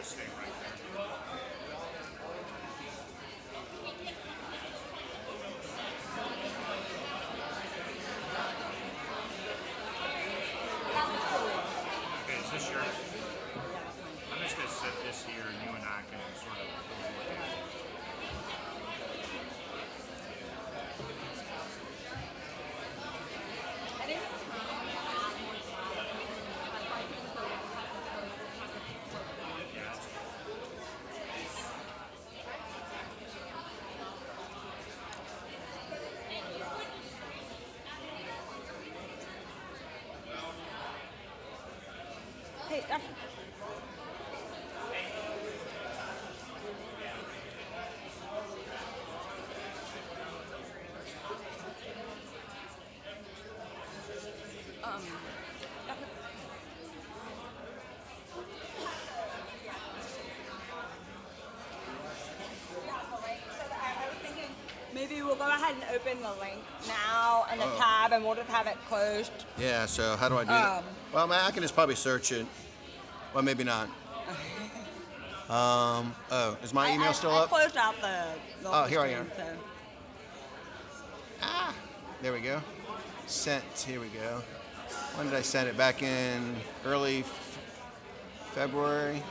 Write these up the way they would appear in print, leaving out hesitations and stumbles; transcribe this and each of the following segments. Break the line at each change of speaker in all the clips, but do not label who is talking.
just stay right there. Okay, is this yours? I'm just going to set this here and you and I can sort of look at it.
Hey, maybe we'll go ahead and open the link now and the tab, and we'll just have it closed.
Yeah, so how do I do that? Well, I can just probably search it. Well, maybe not. Is my email still up?
I closed out the
Oh, here I
screen,
am.
So.
There we go. Sent. Here we go. When did I send it? Back in early February.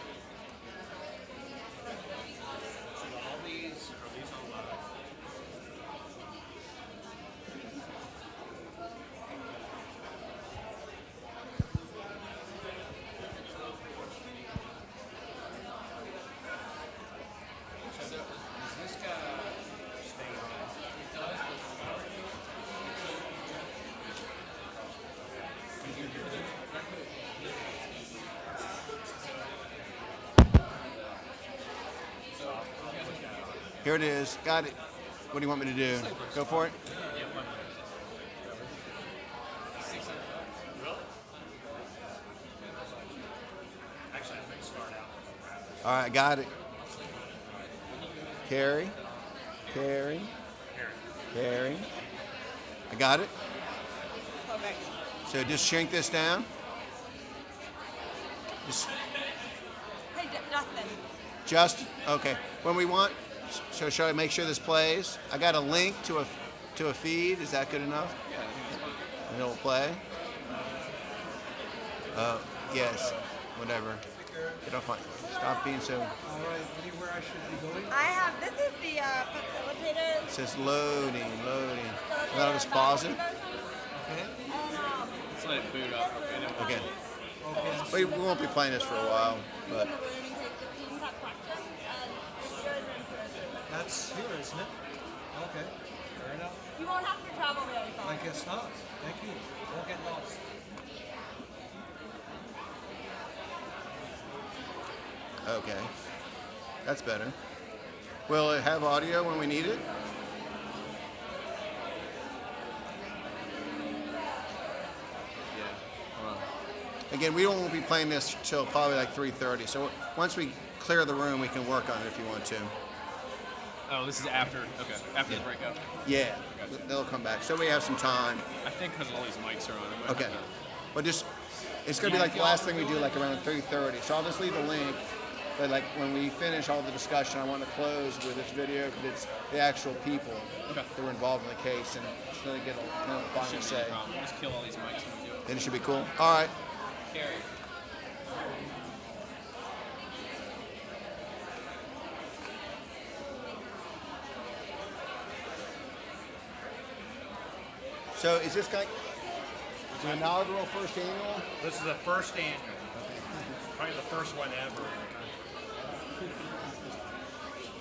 Here it is. Got it. What do you want me to do? Go for it?
Actually, I think start out.
All right, got it. Carry. I got it.
Perfect.
So just shrink this down. Just,
Hey, Justin.
just okay. When we want, so shall I make sure this plays? I got a link to a feed. Is that good enough? And it'll play. Yes. Whatever. Get off my. Stop being so.
All right, anywhere I should be going?
This is the facilitator.
It says loading. I'll just pause it.
Okay.
Let's let it boot up. Okay.
We won't be playing this for a while, but
That's here, isn't it? Okay, fair enough.
You won't have to travel really far.
I guess not. Thank you. Won't get lost.
okay. That's better. Will it have audio when we need it? Again, we won't be playing this till probably like 3:30. So once we clear the room, we can work on it if you want to.
Oh, this is after. Okay, after the breakup.
Yeah, they'll come back. So we have some time.
I think because all these mics are on. I might
Okay.
have to-
But just, it's going to be like the last thing we do, like around 3:30. So I'll just leave a link. But like when we finish all the discussion, I want to close with this video because it's the actual people that were involved in the case and just really get a final
Shouldn't be
say.
a problem. Just kill all these mics when we do it.
Then it should be cool. All right.
Carry.
So is this guy the inaugural first annual?
This is the first annual. Probably the first one ever.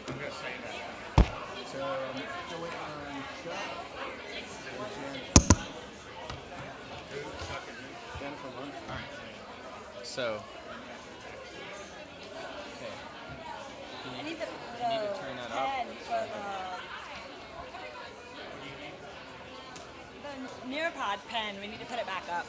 I'm going to say that.
So still waiting on Chuck. Jennifer Hunt.
All right. So. Okay.
I need the
You need to turn that up.
pen for the Nearpod pen. We need to put it back up.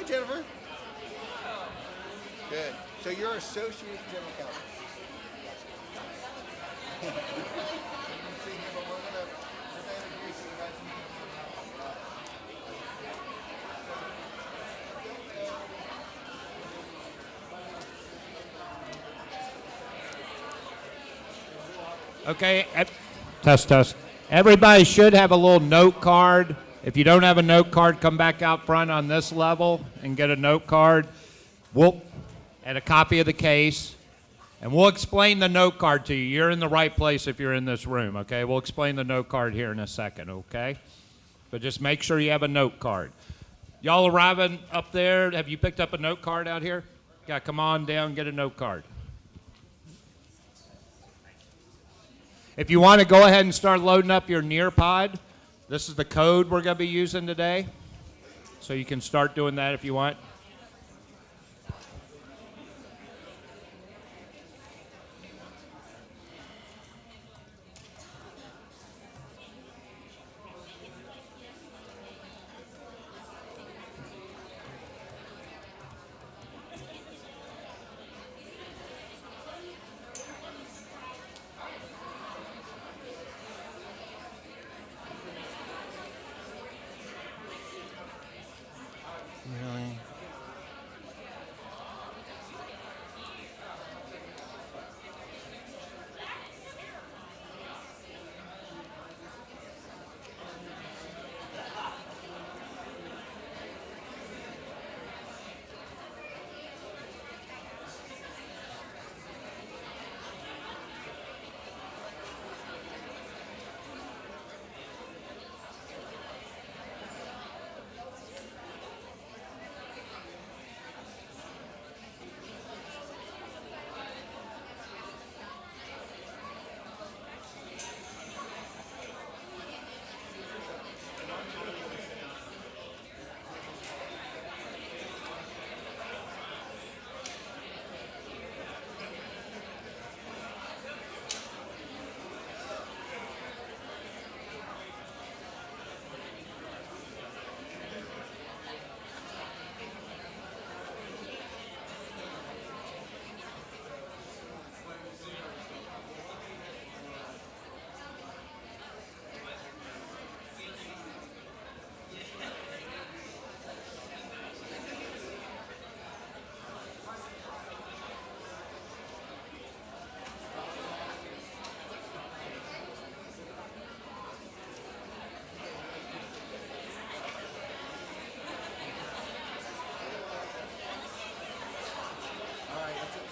Hi, Jennifer. Good. So you're associate general counsel.
Okay, test, test. Everybody should have a little note card. If you don't have a note card, come back out front on this level and get a note card. And a copy of the case. And we'll explain the note card to you. You're in the right place if you're in this room, okay? We'll explain the note card here in a second, okay? But just make sure you have a note card. Y'all arriving up there, have you picked up a note card out here? Yeah, come on down and get a note card. If you want to go ahead and start loading up your Nearpod, this is the code we're going to be using today. So you can start doing that if you want. Really?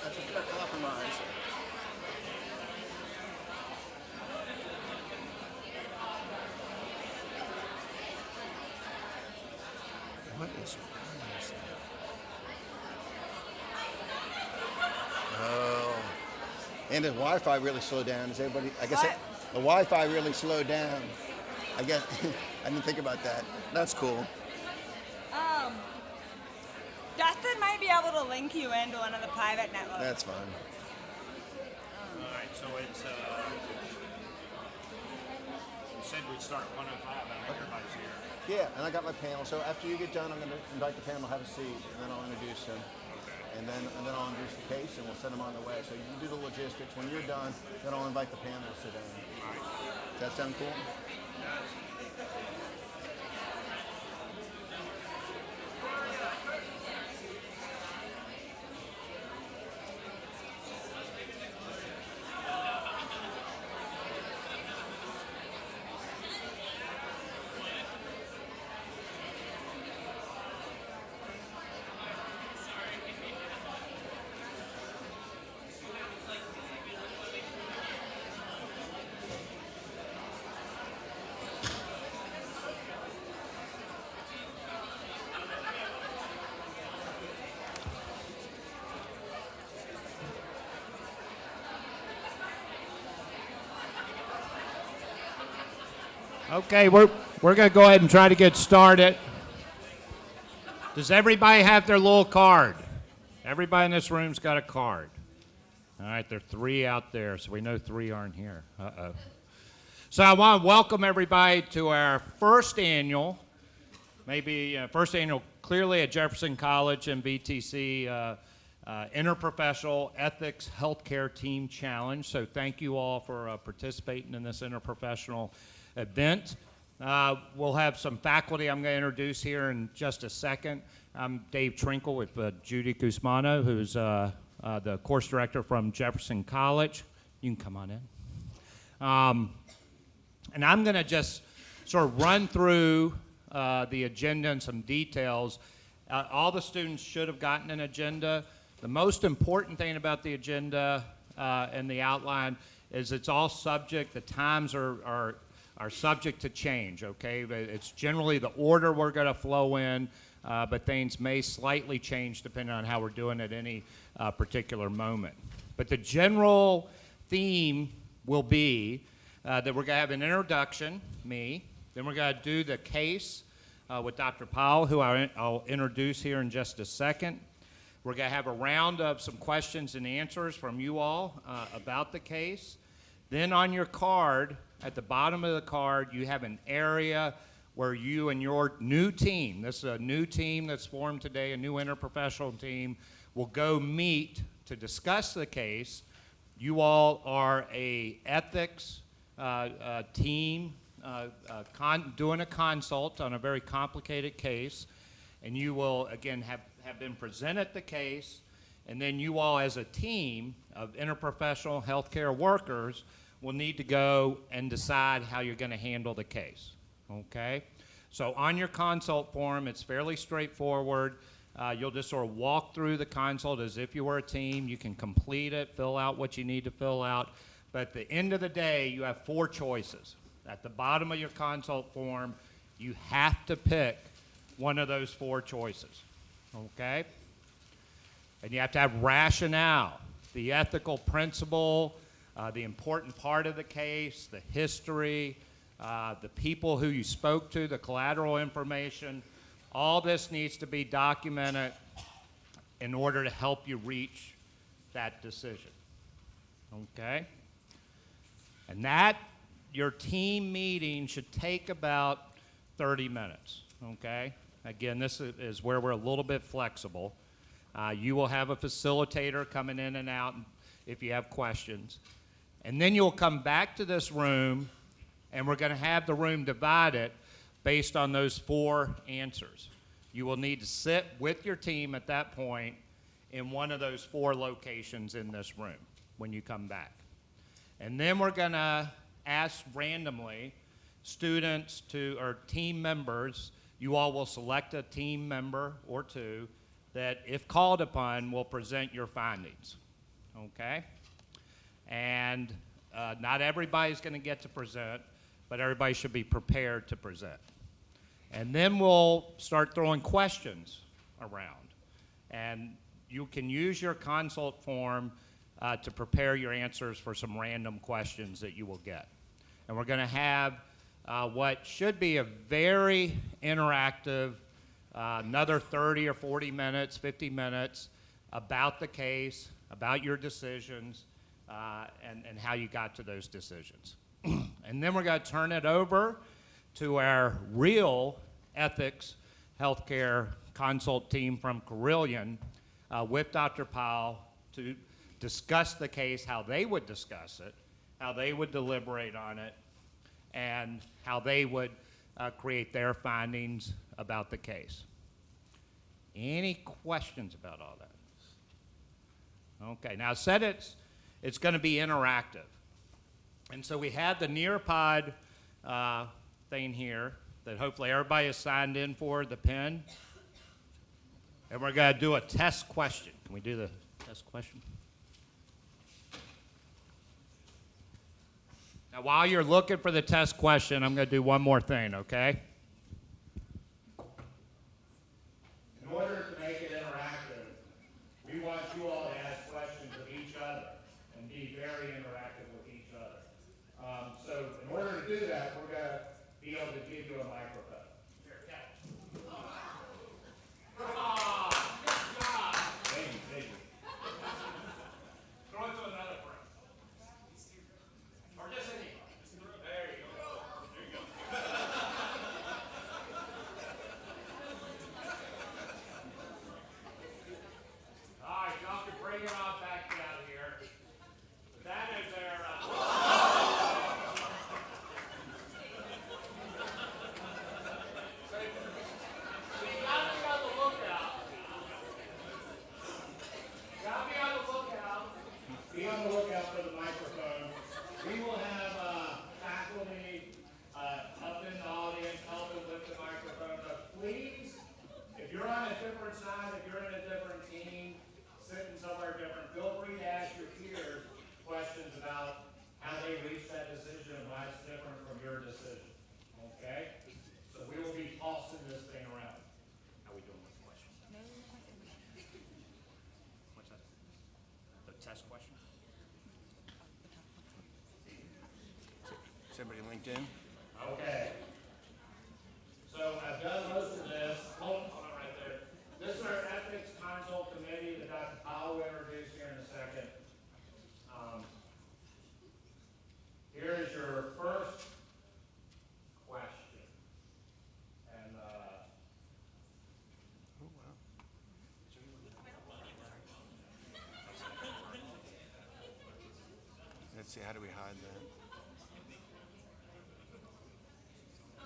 That's a fair compromise. What is wrong with this? Oh. And the Wi-Fi really slowed down. Is everybody? I guess
What?
the Wi-Fi really slowed down. I guess I didn't think about that. That's cool.
Dustin might be able to link you into one of the private networks.
That's fine.
All right, so it's, you said we'd start at 1:05, I think everybody's here.
Yeah, and I got my panel. So after you get done, I'm going to invite the panel, have a seat, and then I'll introduce them. And then I'll introduce the case, and we'll send them on their way. So you do the logistics. When you're done, then I'll invite the panel to sit down. Does that sound cool?
Okay, we're going to go ahead and try to get started. Does everybody have their little card? Everybody in this room's got a card. All right, there are 3 out there, so we know 3 aren't here. Uh-oh. So I want to welcome everybody to our first annual clearly at Jefferson College and VTC Interprofessional Ethics Healthcare Team Challenge. So thank you all for participating in this interprofessional event. We'll have some faculty I'm going to introduce here in just a second. I'm Dave Trinkle with Judy Guzmano, who's the course director from Jefferson College. You can come on in. And I'm going to just sort of run through the agenda and some details. All the students should have gotten an agenda. The most important thing about the agenda and the outline is it's all subject, the times are subject to change, okay? But it's generally the order we're going to flow in, but things may slightly change depending on how we're doing at any particular moment. But the general theme will be that we're going to have an introduction, me, then we're going to do the case with Dr. Powell, who I'll introduce here in just a second. We're going to have a round of some questions and answers from you all about the case. Then on your card, at the bottom of the card, you have an area where you and your new team, this is a new team that's formed today, a new interprofessional team, will go meet to discuss the case. You all are a ethics team doing a consult on a very complicated case, and you will, again, have been presented the case, and then you all as a team of interprofessional healthcare workers will need to go and decide how you're going to handle the case, okay? So on your consult form, it's fairly straightforward. You'll just sort of walk through the consult as if you were a team. You can complete it, fill out what you need to fill out, but at the end of the day, you have 4 choices. At the bottom of your consult form, you have to pick one of those 4 choices, okay? And you have to have rationale, the ethical principle, the important part of the case, the history, the people who you spoke to, the collateral information. All this needs to be documented in order to help you reach that decision, okay? And that, your team meeting should take about 30 minutes, okay? Again, this is where we're a little bit flexible. You will have a facilitator coming in and out if you have questions. And then you'll come back to this room, and we're going to have the room divided based on those 4 answers. You will need to sit with your team at that point in one of those 4 locations in this room when you come back. And then we're going to ask randomly students or team members. You all will select a team member or 2 that, if called upon, will present your findings, okay? And not everybody's going to get to present, but everybody should be prepared to present. And then we'll start throwing questions around. And you can use your consult form to prepare your answers for some random questions that you will get. And we're going to have what should be a very interactive, another 30 or 40 minutes, 50 minutes about the case, about your decisions, and how you got to those decisions. And then we're going to turn it over to our real ethics healthcare consult team from Carilion with Dr. Powell to discuss the case, how they would discuss it, how they would deliberate on it, and how they would create their findings about the case. Any questions about all that? Okay, now I said it's going to be interactive. And so we have the Nearpod thing here that hopefully everybody has signed in for, the pen. And we're going to do a test question. Can we do the test question? Now, while you're looking for the test question, I'm going to do one more thing, okay? In order to make it interactive, we want you all to ask questions of each other and be very interactive with each other. So in order to do that, we're going to be able to give you a microphone. Here, catch. Ah, good job. Thank you. Throw it to another friend. Or just anybody. There you go. There you go.
Test question.
Is everybody linked in?
Okay. So I've done most of this. Hold on right there. This is our ethics consult committee that Dr. Powell will introduce here in a second. Here is your first question. And
Let's see, how do we hide that?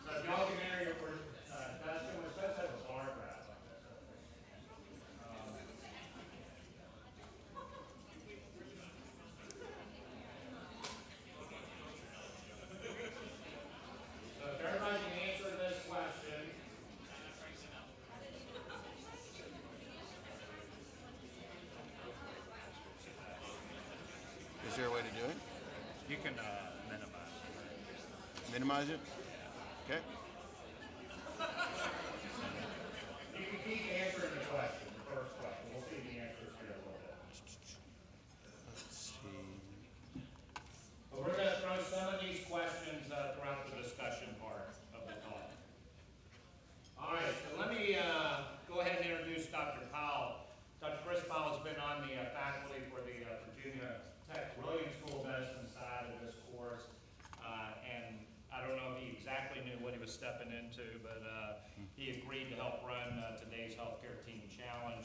so if y'all can enter your first, Dustin, we're supposed to have a bar graph like this. So if everybody can answer this question.
Is there a way to do it?
You can minimize.
Minimize it? Okay.
You can keep answering the question, the first question. We'll see the answers here in a little bit.
Let's see.
But we're going to throw some of these questions throughout the discussion part of the talk. All right, so let me go ahead and introduce Dr. Powell. Dr. Chris Powell has been on the faculty for the Virginia Tech Williams School of Medicine side of this course. And I don't know if he exactly knew what he was stepping into, but he agreed to help run today's Healthcare Team Challenge.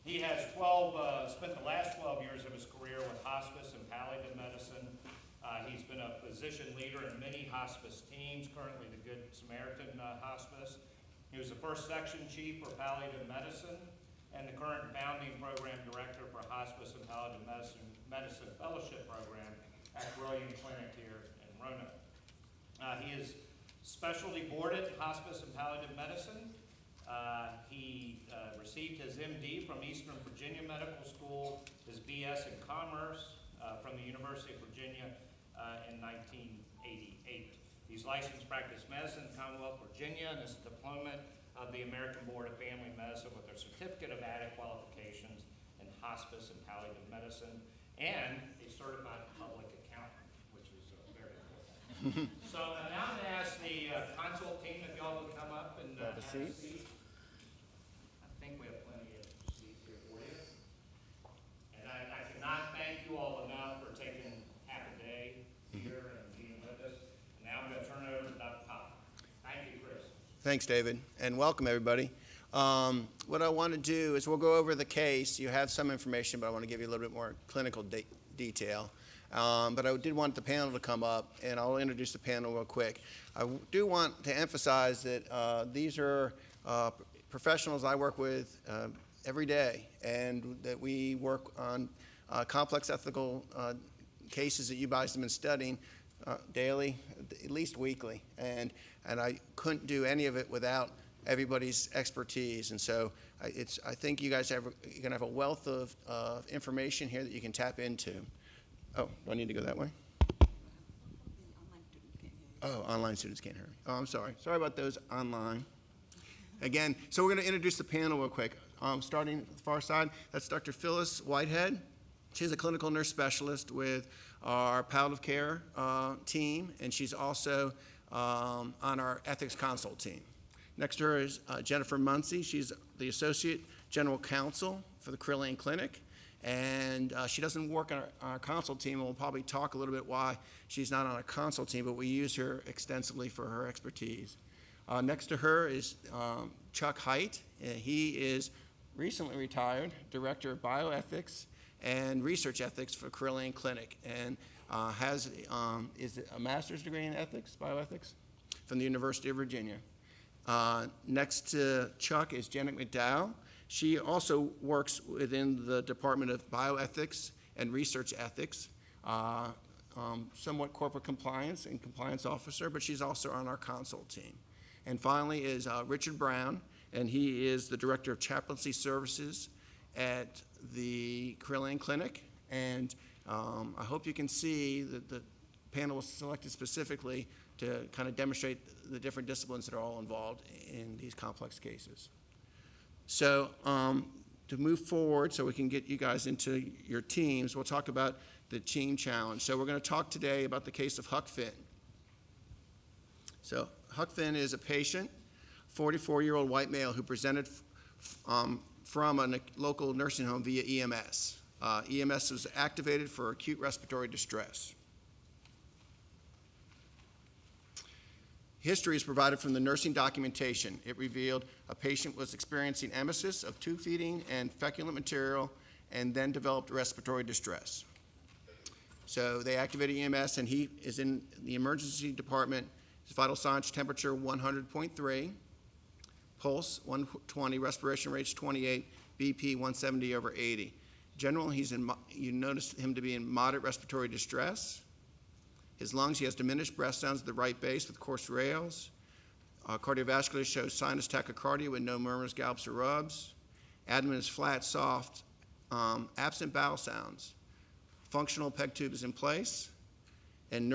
He has spent the last 12 years of his career with hospice and palliative medicine. He's been a physician leader in many hospice teams, currently the Good Samaritan Hospice. He was the first section chief for palliative medicine and the current founding program director for hospice and palliative medicine fellowship program at Brilliant Clinic here in Roanoke. He is specialty boarded hospice and palliative medicine. He received his MD from Eastern Virginia Medical School, his BS in Commerce from the University of Virginia in 1988. He's licensed practice medicine in Commonwealth, Virginia, and is a diploma of the American Board of Family Medicine with a certificate of added qualifications in hospice and palliative medicine, and a certified public accountant, which is very important. So now I'm going to ask the consult team if y'all would come up and have a seat. I think we have plenty of seats here for you. And I cannot thank you all enough for taking half a day here and being with us. And now I'm going to turn it over to Dr. Powell. Thank you, Chris.
Thanks, David, and welcome, everybody. What I want to do is we'll go over the case. You have some information, but I want to give you a little bit more clinical detail. But I did want the panel to come up, and I'll introduce the panel real quick. I do want to emphasize that these are professionals I work with every day, and that we work on complex ethical cases that you guys have been studying daily, at least weekly, and I couldn't do any of it without everybody's expertise. And so I think you guys you're going to have a wealth of information here that you can tap into. Oh, do I need to go that way? Oh, online students can't hear me. Oh, I'm sorry. Sorry about those online. Again, so we're going to introduce the panel real quick. Starting at the far side, that's Dr. Phyllis Whitehead. She's a clinical nurse specialist with our palliative care team, and she's also on our ethics consult team. Next to her is Jennifer Muncy. She's the Associate General Counsel for the Carilion Clinic, and she doesn't work on our consult team, and we'll probably talk a little bit why she's not on a consult team, but we use her extensively for her expertise. Next to her is Chuck Height. He is recently retired Director of Bioethics and Research Ethics for Carilion Clinic, and is a master's degree in ethics, bioethics, from the University of Virginia. Next to Chuck is Janet McDowell. She also works within the Department of Bioethics and Research Ethics, somewhat corporate compliance and compliance officer, but she's also on our consult team. And finally is Richard Brown, and he is the Director of Chaplaincy Services at the Carilion Clinic. And I hope you can see that the panel was selected specifically to kind of demonstrate the different disciplines that are all involved in these complex cases. So to move forward so we can get you guys into your teams, we'll talk about the team challenge. So we're going to talk today about the case of Huck Finn. So Huck Finn is a patient, 44-year-old white male who presented from a local nursing home via EMS. EMS was activated for acute respiratory distress. History is provided from the nursing documentation. It revealed a patient was experiencing emesis of tube feeding and feculent material and then developed respiratory distress. So they activated EMS and he is in the emergency department. His vital signs, temperature 100.3, pulse 120, respiration rates 28, BP 170/80. Generally, you notice him to be in moderate respiratory distress. His lungs, he has diminished breath sounds at the right base with coarse rales. Cardiovascular shows sinus tachycardia with no murmurs, gallops, or rubs. Abdomen is flat, soft, absent bowel sounds. Functional PEG tube is in place. And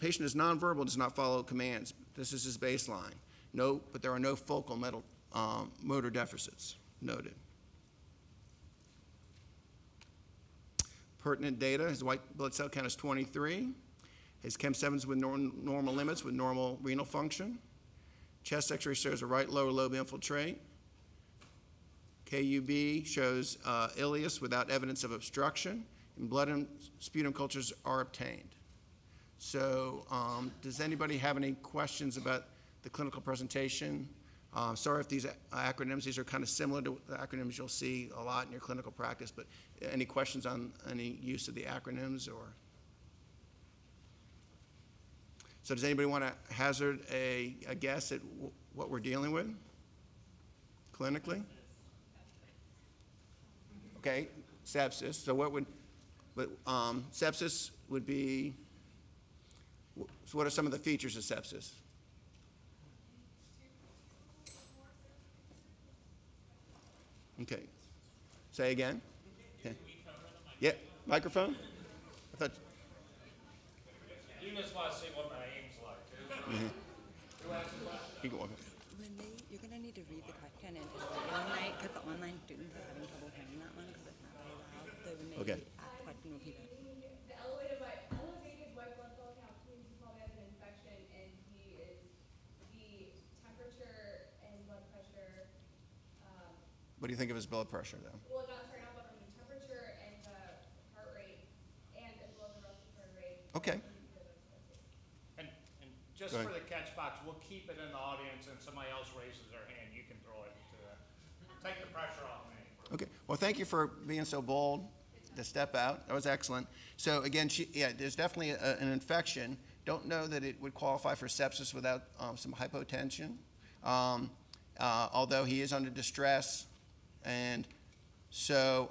patient is nonverbal, does not follow commands. This is his baseline. But there are no focal motor deficits noted. Pertinent data, his white blood cell count is 23. His Chem7 is with normal limits with normal renal function. Chest x-ray shows a right lower lobe infiltrate. KUB shows ileus without evidence of obstruction, and blood and sputum cultures are obtained. So does anybody have any questions about the clinical presentation? Sorry if these acronyms, these are kind of similar to the acronyms you'll see a lot in your clinical practice, but any questions on any use of the acronyms or? So does anybody want to hazard a guess at what we're dealing with clinically? Okay, sepsis. So sepsis would be, so what are some of the features of sepsis? Okay. Say again. Okay. Yeah, microphone? I thought.
You just want to see what my aim's like.
You can walk up.
You're going to need to read the question and online, because the online students are having trouble hearing that one because it's not very loud. So when they
Okay.
ask the question, repeat it.
The elevated white blood cell count means he probably has an infection, and the temperature and blood pressure.
What do you think of his blood pressure, though?
Well, not starting off, but from the temperature and the heart rate, and as well as the respiratory rate.
Okay.
And just
Go
for
ahead.
the catch box, we'll keep it in the audience, and somebody else raises their hand, you can throw it to take the pressure off me.
Okay. Well, thank you for being so bold to step out. That was excellent. So again, there's definitely an infection. Don't know that it would qualify for sepsis without some hypotension, although he is under distress. And so,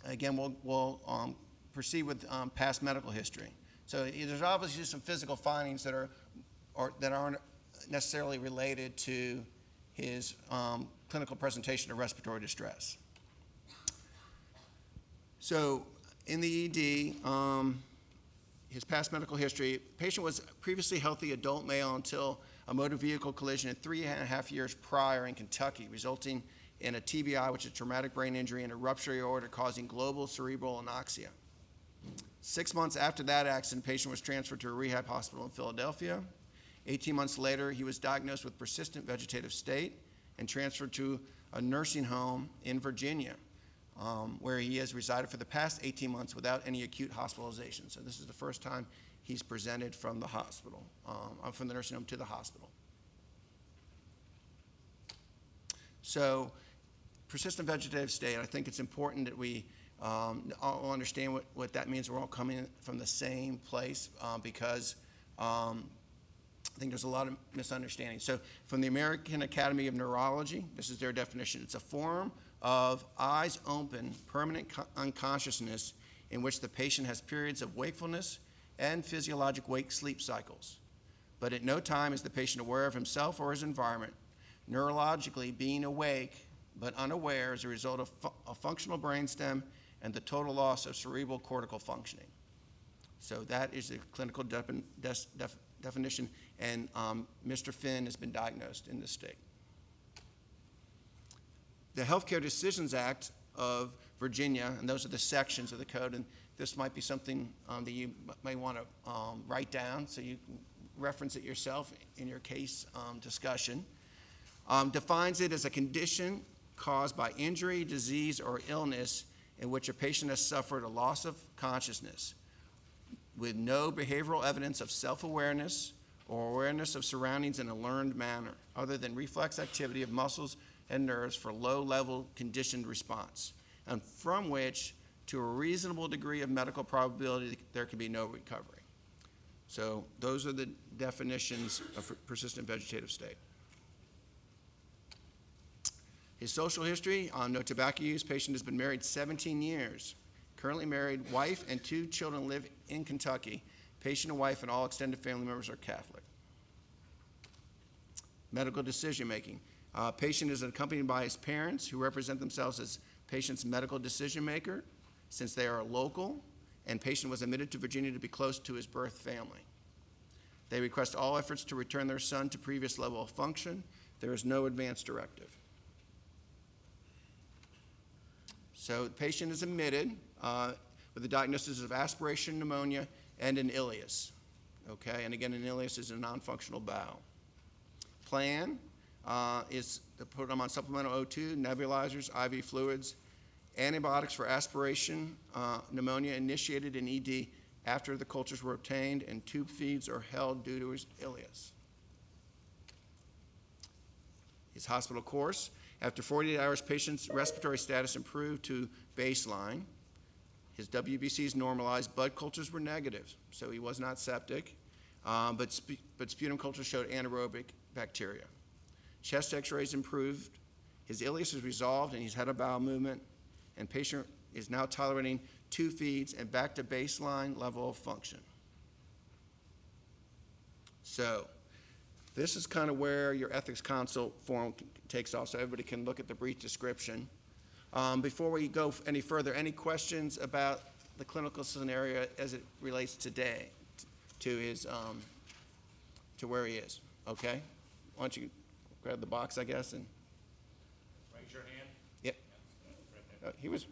again, we'll proceed with past medical history. So there's obviously some physical findings that aren't necessarily related to his clinical presentation of respiratory distress. So in the ED, his past medical history, patient was previously healthy adult male until a motor vehicle collision 3.5 years prior in Kentucky, resulting in a TBI, which is traumatic brain injury, and a rupture aorta causing global cerebral anoxia. 6 months after that accident, patient was transferred to a rehab hospital in Philadelphia. 18 months later, he was diagnosed with persistent vegetative state and transferred to a nursing home in Virginia, where he has resided for the past 18 months without any acute hospitalization. So this is the first time he's presented from the hospital, from the nursing home to the hospital. So persistent vegetative state, I think it's important that we all understand what that means. We're all coming from the same place because I think there's a lot of misunderstanding. So from the American Academy of Neurology, this is their definition. It's a form of eyes open, permanent unconsciousness in which the patient has periods of wakefulness and physiologic wake-sleep cycles. But at no time is the patient aware of himself or his environment. Neurologically, being awake but unaware is a result of a functional brainstem and the total loss of cerebral cortical functioning. So that is the clinical definition, and Mr. Finn has been diagnosed in this state. the Healthcare Decisions Act of Virginia, and those are the sections of the code, and this might be something that you may want to write down so you can reference it yourself in your case discussion, defines it as a condition caused by injury, disease, or illness in which a patient has suffered a loss of consciousness with no behavioral evidence of self-awareness or awareness of surroundings in a learned manner, other than reflex activity of muscles and nerves for low-level conditioned response, and from which, to a reasonable degree of medical probability, there can be no recovery. So those are the definitions of persistent vegetative state. His social history, no tobacco use, patient has been married 17 years. Currently married, wife and 2 children live in Kentucky. Patient and wife and all extended family members are Catholic. Medical decision making. Patient is accompanied by his parents, who represent themselves as patient's medical decision maker, since they are local, and patient was admitted to Virginia to be close to his birth family. They request all efforts to return their son to previous level of function. There is no advance directive. So the patient is admitted with a diagnosis of aspiration pneumonia and an ileus. Okay, and again, an ileus is a non-functional bowel. Plan is to put them on supplemental O2, nebulizers, IV fluids, antibiotics for aspiration pneumonia initiated in ED after the cultures were obtained, and tube feeds are held due to his ileus. His hospital course. After 48 hours, patient's respiratory status improved to baseline. His WBCs normalized. Blood cultures were negative, so he was not septic, but sputum culture showed anaerobic bacteria. Chest x-rays improved. His ileus is resolved, and he's had a bowel movement, and patient is now tolerating 2 feeds and back to baseline level of function. So this is kind of where your ethics consult form takes off, so everybody can look at the brief description. Before we go any further, any questions about the clinical scenario as it relates today to his to where he is? Okay, why don't you grab the box, I guess, and
Raise your hand.
yep. He was.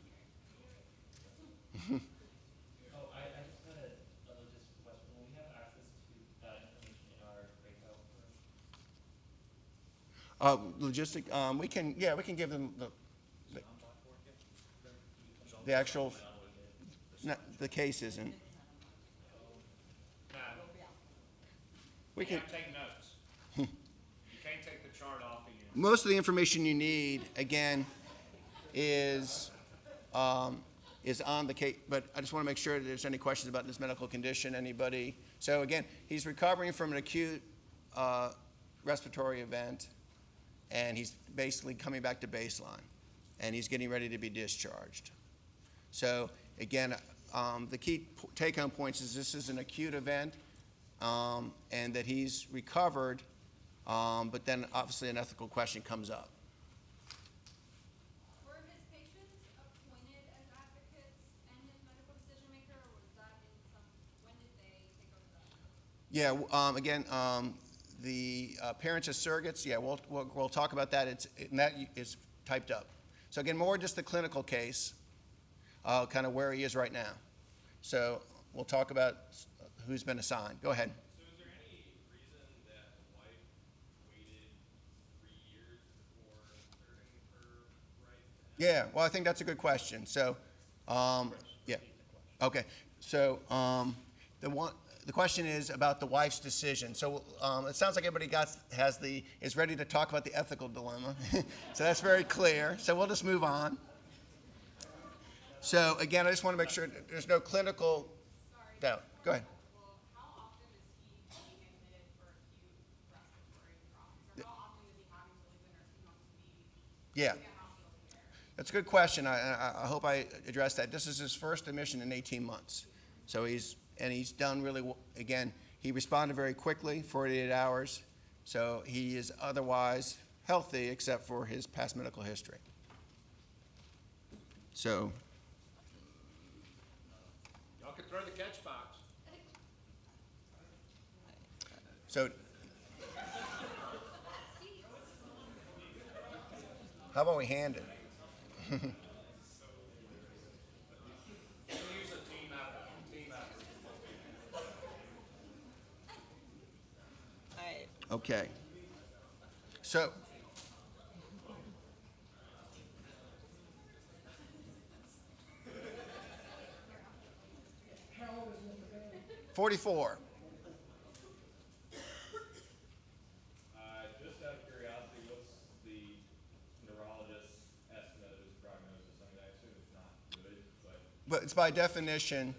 Oh, I just had a logistical question. Will we have access to that information in our breakout room?
Logistic. We can give them the actual. No, the case isn't.
No,
We
you
can.
have to take notes. You can't take the chart off again.
Most of the information you need, again, is on the case, but I just want to make sure that there's any questions about this medical condition, anybody. So again, he's recovering from an acute respiratory event, and he's basically coming back to baseline, and he's getting ready to be discharged. So again, the key take-home points is this is an acute event, and that he's recovered, but then obviously an ethical question comes up.
Were his patients appointed as advocates and his medical decision maker, or was that in some, when did they take over that?
Yeah, again, the parents as surrogates, yeah, we'll talk about that. And that is typed up. So again, more just the clinical case, kind of where he is right now. So we'll talk about who's been assigned. Go ahead.
So is there any reason that the wife waited 3 years before asserting her right?
Yeah, well, I think that's a good question. So, yeah, okay. So the question is about the wife's decision. So it sounds like everybody is ready to talk about the ethical dilemma. So that's very clear. So we'll just move on. So again, I just want to make sure there's no clinical doubt. Go ahead.
Well, how often is he being admitted for acute respiratory problems? Or how often is he having to leave the nursing home to
Yeah,
get hospital care?
that's a good question. I hope I addressed that. This is his first admission in 18 months. So he's done really well. Again, he responded very quickly, 48 hours. So he is otherwise healthy except for his past medical history. So,
Y'all can throw the catch box.
so, huh? How about we hand it? Okay. So,
How old is Mr. Bailey?
44.
Just out of curiosity, what's the neurologist's estimate of his prognosis? I mean, I assume it's not good, but
But it's by definition,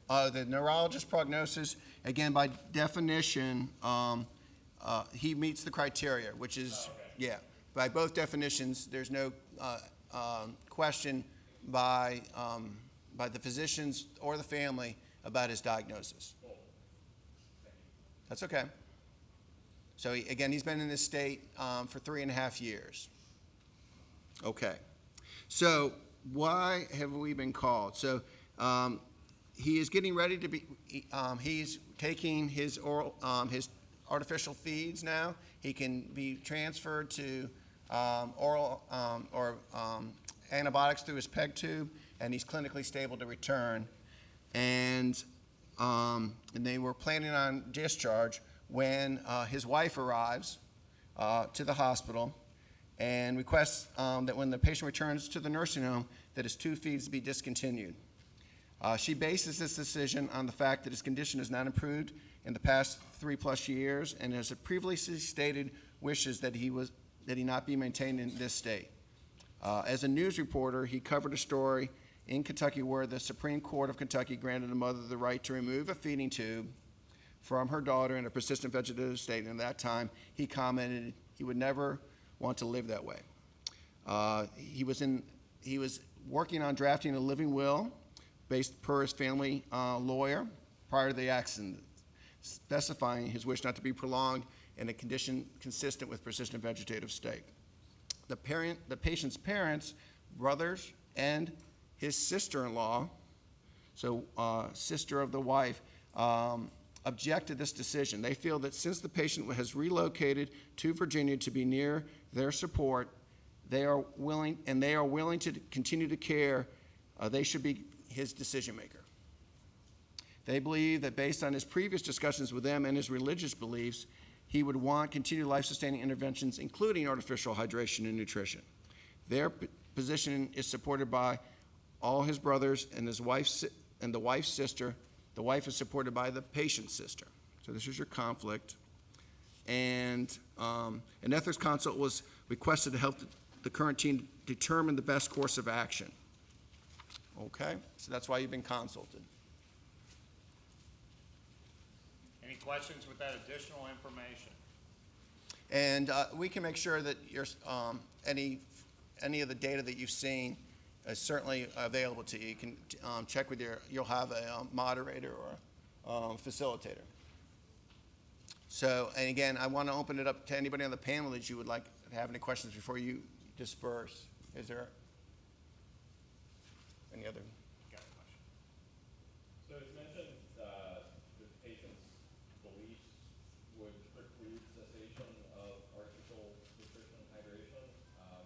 the neurologist prognosis, again, by definition, he meets the criteria, which is, yeah. By both definitions, there's no question by the physicians or the family about his diagnosis. That's okay. So again, he's been in this state for 3.5 years. Okay. So why have we been called? So he is getting ready to be. He's taking his oral, his artificial feeds now. He can be transferred to oral or antibiotics through his PEG tube, and he's clinically stable to return. And they were planning on discharge when his wife arrives to the hospital and requests that when the patient returns to the nursing home, that his tube feeds be discontinued. She bases this decision on the fact that his condition has not improved in the past 3+ years, and has previously stated wishes that he not be maintained in this state. As a news reporter, he covered a story in Kentucky where the Supreme Court of Kentucky granted a mother the right to remove a feeding tube from her daughter in a persistent vegetative state, and at that time he commented he would never want to live that way. He was working on drafting a living will based per his family lawyer prior to the accident, specifying his wish not to be prolonged in a condition consistent with persistent vegetative state. The patient's parents, brothers, and his sister-in-law, so sister of the wife, object to this decision. They feel that since the patient has relocated to Virginia to be near their support, they are willing to continue to care. They should be his decision maker. They believe that based on his previous discussions with them and his religious beliefs, he would want continued life-sustaining interventions, including artificial hydration and nutrition. Their position is supported by all his brothers and his wife's and the wife's sister. The wife is supported by the patient's sister. So this is your conflict. And an ethics consult was requested to help the current team determine the best course of action. Okay, so that's why you've been consulted.
Any questions with that additional information?
And we can make sure that your any of the data that you've seen is certainly available to you. You can check with you'll have a moderator or facilitator. So, and again, I want to open it up to anybody on the panel that you would like to have any questions before you disperse. Is there any other?
Got a question.
so it's mentioned the patient's beliefs would preclude cessation of artificial nutrition and hydration. I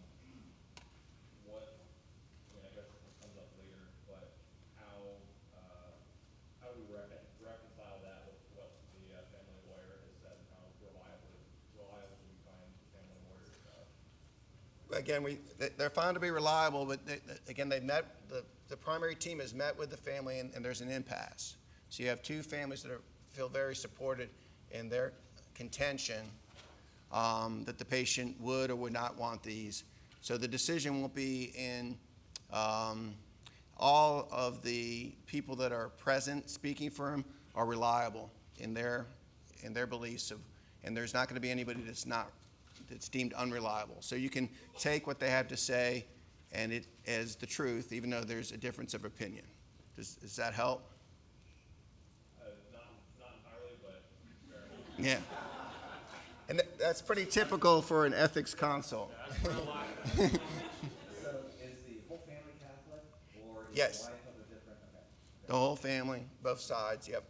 guess this comes up later, but how do we reconcile that with what the family lawyer has said, and how reliable do we find the family lawyer's
Again, they're found to be reliable, but again, the primary team has met with the family, and there's an impasse. So you have two families that feel very supported in their contention that the patient would or would not want these. So the decision won't be in all of the people that are present speaking for him are reliable in their beliefs and there's not going to be anybody that's deemed unreliable. So you can take what they have to say and it as the truth, even though there's a difference of opinion. Does that help?
Not entirely, but fair enough.
Yeah. And that's pretty typical for an ethics consult.
So is the whole family Catholic, or is
Yes.
the wife of a different? Okay.
The whole family, both sides, yep.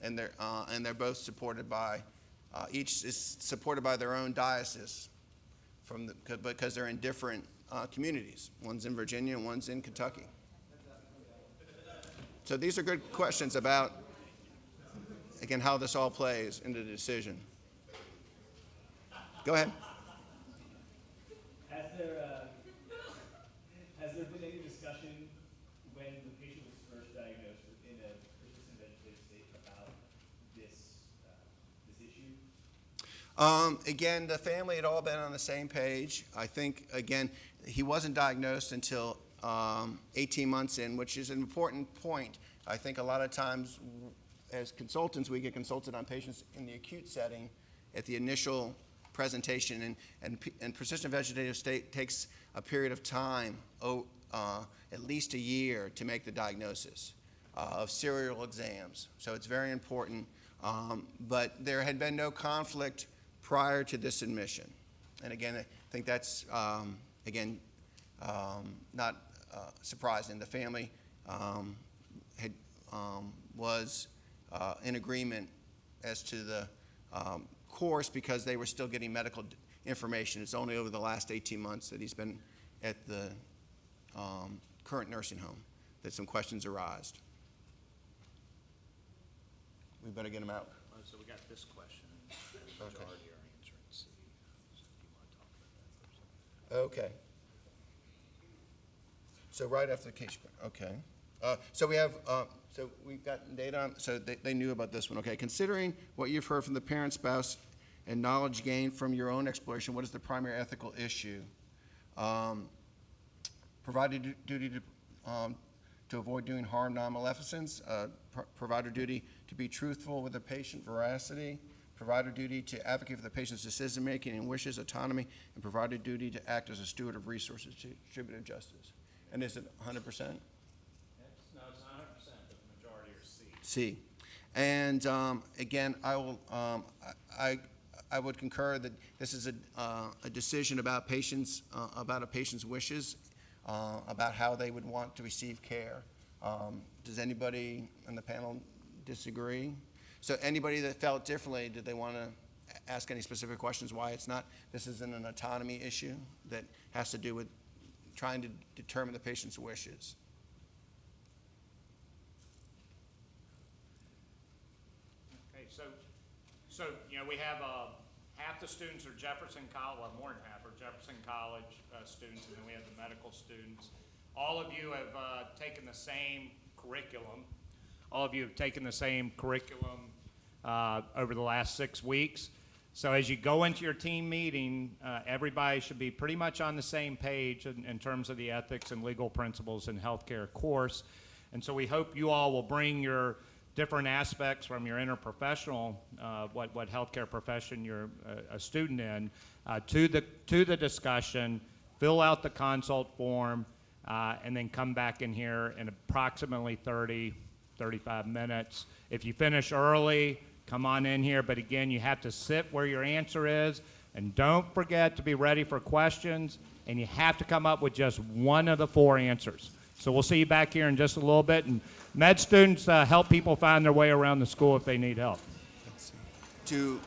And they're both supported by, each is supported by their own diocese because they're in different communities. One's in Virginia and one's in Kentucky. So these are good questions about, again, how this all plays into the decision. Go ahead.
Has there been any discussion when the patient was first diagnosed in a persistent vegetative state about this issue?
Again, the family had all been on the same page. I think, again, he wasn't diagnosed until 18 months in, which is an important point. I think a lot of times as consultants, we get consulted on patients in the acute setting at the initial presentation, and persistent vegetative state takes a period of time, at least a year, to make the diagnosis of serial exams. So it's very important. But there had been no conflict prior to this admission. And again, I think that's, not surprising. The family was in agreement as to the course because they were still getting medical information. It's only over the last 18 months that he's been at the current nursing home that some questions arised. We better get them out.
So we got this question.
Okay.
Majority are answering C. So if you want to talk about that first.
Okay. So right after the case, okay. So we have, so we've got data on, so they knew about this one, okay. Considering what you've heard from the parent, spouse, and knowledge gained from your own exploration, what is the primary ethical issue? Provider duty to avoid doing harm, non-maleficence, provider duty to be truthful with the patient, veracity, provider duty to advocate for the patient's decision-making and wishes, autonomy, and provider duty to act as a steward of resources, distributive justice. And is it 100%?
No, it's not 100%, but the majority are C.
C. And again, I will, I would concur that this is a decision about patients, about a patient's wishes, about how they would want to receive care. Does anybody on the panel disagree? So anybody that felt differently, did they want to ask any specific questions why it's not? This isn't an autonomy issue that has to do with trying to determine the patient's wishes.
Okay, so we have half the students are Jefferson College, well, more than half are Jefferson College students, and then we have the medical students. All of you have taken the same curriculum. All of you have taken the same curriculum over the last 6 weeks. So as you go into your team meeting, everybody should be pretty much on the same page in terms of the ethics and legal principles in healthcare course. And so we hope you all will bring your different aspects from your interprofessional, what healthcare profession you're a student in, to the discussion, fill out the consult form, and then come back in here in approximately 35 minutes. If you finish early, come on in here, but again, you have to sit where your answer is, and don't forget to be ready for questions, and you have to come up with just one of the 4 answers. So we'll see you back here in just a little bit, and med students help people find their way around the school if they need help.
To